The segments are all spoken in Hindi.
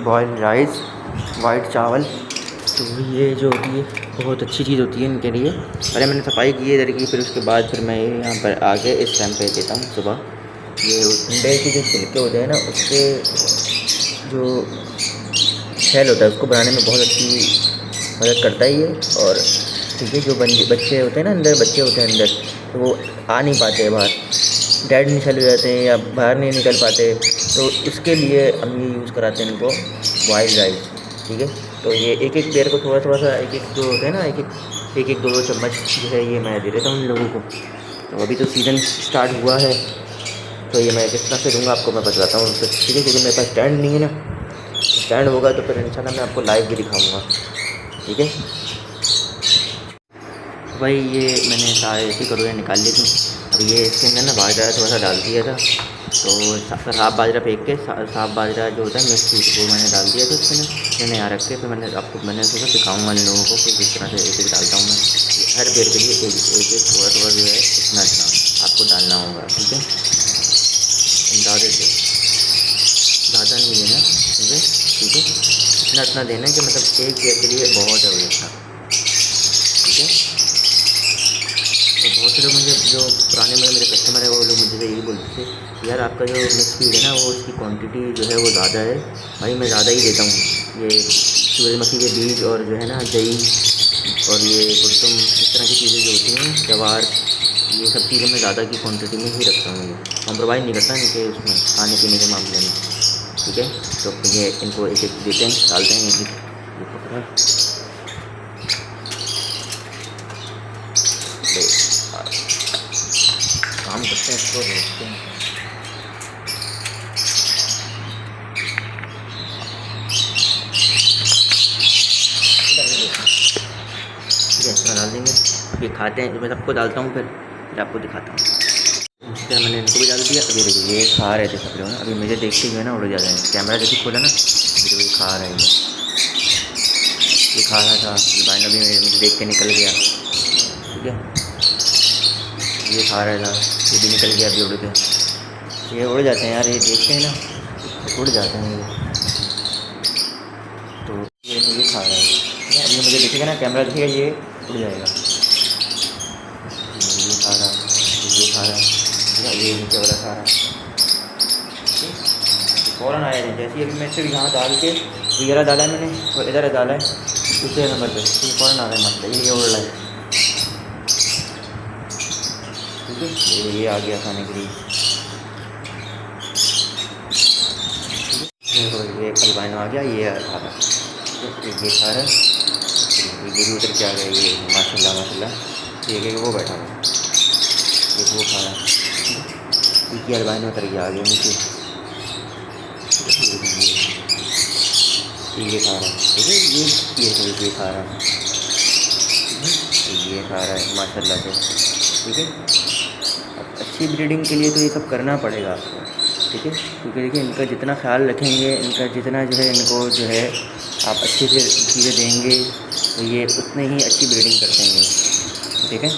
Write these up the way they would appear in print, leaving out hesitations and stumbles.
बॉयल राइस, वाइट चावल। तो ये जो होती है बहुत अच्छी चीज़ होती है इनके लिए। पहले मैंने सफाई की है इधर की, फिर उसके बाद फिर मैं यहाँ पर आके इस टाइम पे देता हूँ सुबह। ये अंडे के जो छिलके होते हैं ना, उसके जो छेल होता है उसको बनाने में बहुत अच्छी मदद करता है ये। और ठीक है, जो बच्चे होते हैं ना, अंदर बच्चे होते हैं अंदर, तो वो आ नहीं पाते बाहर, डेड निकल जाते हैं या बाहर नहीं निकल पाते, तो उसके लिए हम ये यूज़ कराते हैं इनको बॉइल्ड राइस। ठीक है, तो ये एक एक पेयर को थोड़ा थोड़ा सा, एक एक जो होता है ना, एक एक दो दो चम्मच जो है ये मैं दे देता हूँ इन लोगों को। तो अभी तो सीज़न स्टार्ट हुआ है, तो ये मैं किस तरह से दूँगा आपको मैं बताता हूँ। तो ठीक है, क्योंकि मेरे पास स्टैंड नहीं है ना, स्टैंड होगा तो फिर इंशाल्लाह मैं आपको लाइव भी दिखाऊँगा। ठीक है भाई, ये मैंने सारे ऐसी कटोरियाँ निकाल ली थी। अब ये इसके अंदर ना बाजरा थोड़ा सा डाल दिया था, तो साफ बाजरा फेंक के साफ बाजरा जो होता है मिक्स, वो मैंने डाल दिया था उसके अंदर। मैंने यहाँ रख के फिर मैंने सोचा सिखाऊँगा इन लोगों को कि किस तरह से एक एक डालता हूँ मैं। हर पेड़ के लिए एक एक थोड़ा थोड़ा जो है इतना इतना आपको डालना होगा। ठीक है, अंदाजे से, ज़्यादा नहीं देना। ठीक है, ठीक है, इतना इतना देना है कि मतलब एक पेड़ के लिए बहुत है वो इतना। ठीक है, तो बहुत से लोग मुझे, जो पुराने मेरे कस्टमर है, वो लोग मुझे यही बोलते थे, यार आपका जो मिक्स फीड है ना, वो उसकी क्वांटिटी जो है वो ज़्यादा है। भाई मैं ज़्यादा ही देता हूँ। ये सूरजमुखी के बीज और जो है ना दही और ये कुलथुम, इस तरह की चीज़ें जो होती हैं, जवार, ये सब चीज़ें मैं ज़्यादा की क्वांटिटी में ही रखता हूँ। ये कॉम्प्रोमाइज़ नहीं करता इनके उसमें खाने पीने के मामले में। ठीक है, तो ये इनको एक एक देते हैं, डालते हैं एक एक। काम करते हैं इसको, रोकते हैं। ठीक है, इतना डाल देंगे। ये खाते हैं, मैं सबको डालता हूँ, फिर आपको दिखाता हूँ। इसी तरह मैंने इनको भी डाल दिया। अभी देखिए ये खा रहे थे सब लोग ना, अभी मुझे देख के जो है ना उड़ जा रहे हैं। कैमरा जैसे खोला ना, फिर वो खा रहे हैं। ये खा रहा था, भाई अभी मुझे देख के निकल गया। ठीक है, ये खा रहा था, ये भी निकल गया अभी उड़ के। ये उड़ जाते हैं यार, ये देखते हैं ना उड़ जाते हैं ये। तो ये खा रहा है, ठीक है। अभी मुझे दिखेगा ना, कैमरा दिखेगा, ये उड़ जाएगा। ये खा रहा है, ये खा रहा है, ठीक है, ये नीचे वाला खा रहा है। ठीक है, फ़ौरन आया है। जैसे अभी मैं सिर्फ यहाँ डाल के वगैरह डाला है मैंने, और इधर डाला है दूसरे नंबर पर, ठीक है, फ़ौरन आ रहा है। मतलब ये उड़ रहा है। ठीक है, ये आ गया खाने के लिए। ये अल्बाइनो आ गया, ये खा रहा है। ये खा रहा है, ये भी उतर के आ गया। ये माशाल्लाह माशाल्लाह, ये वो बैठा हुआ, ये वो खा रहा है। ये अल्बाइनो उतर के आ गया नीचे। ये खा रहा है, ठीक है, ये खा रहा है, ये खा रहा है माशाल्लाह से। ठीक है, अब अच्छी ब्रीडिंग के लिए तो ये सब करना पड़ेगा आपको। ठीक है, क्योंकि देखिए इनका जितना ख्याल रखेंगे, इनका जितना जो है, इनको जो है आप अच्छे से चीज़ें देंगे, तो ये उतने ही अच्छी ब्रीडिंग कर देंगे। ठीक है,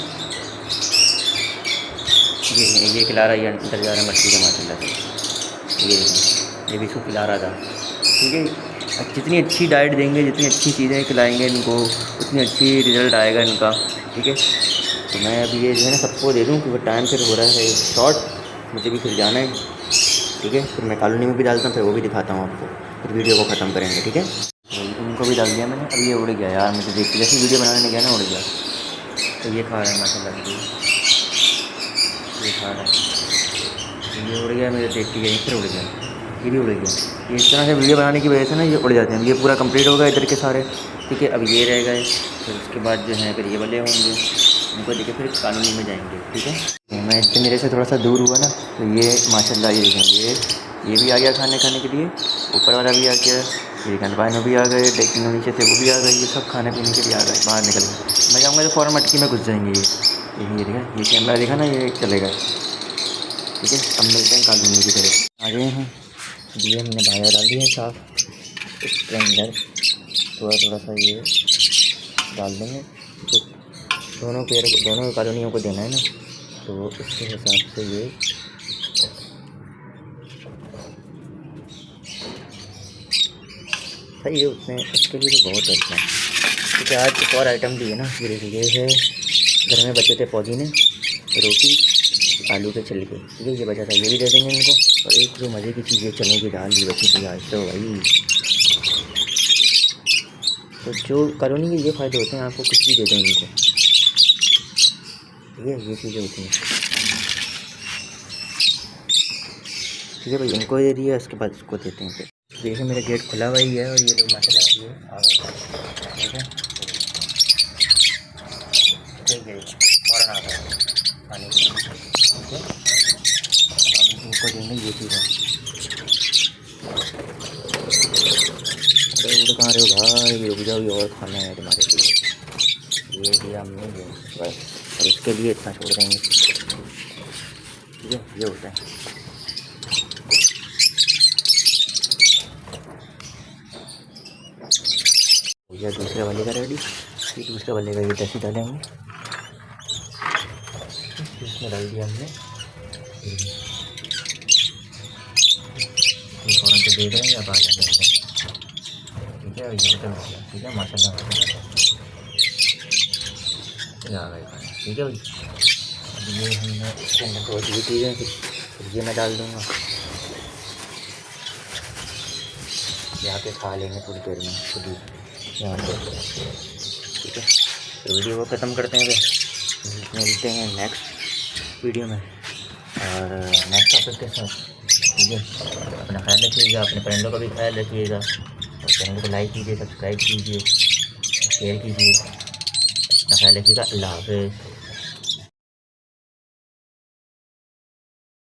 ये खिला रहा है, ये अंदर जा रहा है मछली का माशाल्लाह से। ये देखें, ये भी इसको खिला रहा था। ठीक है, जितनी अच्छी डाइट देंगे, जितनी अच्छी चीज़ें खिलाएंगे इनको, उतनी अच्छी रिज़ल्ट आएगा इनका। ठीक है, तो मैं अभी ये जो है ना सबको दे दूँ, क्योंकि टाइम फिर हो रहा है शॉर्ट, मुझे भी फिर जाना है। ठीक है, फिर मैं कॉलोनी में भी डालता हूँ, फिर वो भी दिखाता हूँ आपको, फिर वीडियो को ख़त्म करेंगे। ठीक है, तो उनको भी डाल दिया मैंने। अब ये उड़ गया यार, मुझे देख के जैसे वीडियो बनाने गया ना उड़ गया। तो ये खा रहा है माशाल्लाह से, ये खा रहा है, ये उड़ गया मेरे देख के, यहीं फिर उड़ गया, ये भी उड़ गया। ये इस तरह से वीडियो बनाने की वजह से ना ये उड़ जाते हैं। ये पूरा कंप्लीट होगा इधर के सारे। ठीक है, अब ये रह गए, फिर उसके बाद जो है फिर ये वाले होंगे, उनको देखे फिर कॉलोनी में जाएंगे। ठीक है, मैं इससे मेरे से थोड़ा सा दूर हुआ ना, तो ये माशाल्लाह ये देखें, ये भी आ गया खाने के लिए, ऊपर वाला भी आ गया, ये गंदपानी भी आ गए, लेकिन नीचे से वो भी आ गए। ये सब खाने पीने के लिए आ गए, बाहर निकल गए। मैं जाऊँगा तो फ़ौरन मटकी में घुस जाएंगे ये देखा, ये कैमरा देखा ना, ये चलेगा। ठीक है, अब मिलते हैं कॉलोनी की तरफ। आ गए हैं, ये हमने बाहर डाल दिया साफ, इसके अंदर थोड़ा थोड़ा सा ये डाल देंगे। तो दोनों कॉलोनियों को देना है ना, तो उसके हिसाब से ये भाई ये उसमें उसके लिए तो बहुत अच्छा है, क्योंकि आज एक और आइटम भी है ना। ये देखिए, ये है घर में बचे थे पुदीने, रोटी, आलू के छिलके, ठीक है, ये बचा था, ये भी दे देंगे इनको। और एक जो मज़े की चीज़ है, चने की दाल भी बची थी आज तो भाई। तो जो कॉलोनी के ये फ़ायदे होते हैं, आपको कुछ भी दे दें इनको, ठीक है, ये चीज़ें होती हैं, ठीक है भाई। इनको दे दिया, उसके बाद इसको देते हैं फिर। देखिए मेरा गेट खुला हुआ ही है और ये लोग माशाल्लाह ये आ गए, ठीक है, ठीक है, फ़ौरन आ गए खाने के लिए, ठीक है। हम इनको देंगे ये चीज़ें। अरे उड़ कहाँ रहे हो भाई, रुक जाओ, ये और खाना है तुम्हारे लिए। ये दिया हमने ये बस, और इसके लिए इतना छोड़ देंगे, ठीक है, ये होता है। भैया दूसरे वाले का रेडी, फिर दूसरे वाले का ये दही डालेंगे, इसमें डाल दिया हमने, फ़ौरन से देख रहे हैं, अब आ जाएंगे, ठीक है, ये तो हो गया, ठीक है, माशाल्लाह माशाल्लाह आ गए खाना, ठीक है भाई। अब ये हमने इसके अंदर बहुत ये चीज़ें, फिर ये मैं डाल दूँगा, यहाँ पे खा लेंगे थोड़ी देर में खुद ही यहाँ पे, ठीक है। तो वीडियो को ख़त्म करते हैं, फिर मिलते हैं नेक्स्ट वीडियो में और नेक्स्ट टॉपिक के साथ, ठीक है। अपना ख्याल रखिएगा, अपने फ्रेंडों का भी ख्याल रखिएगा, और चैनल को लाइक कीजिए, सब्सक्राइब कीजिए, शेयर कीजिए, अपना ख्याल रखिएगा। अल्लाह हाफ़िज़।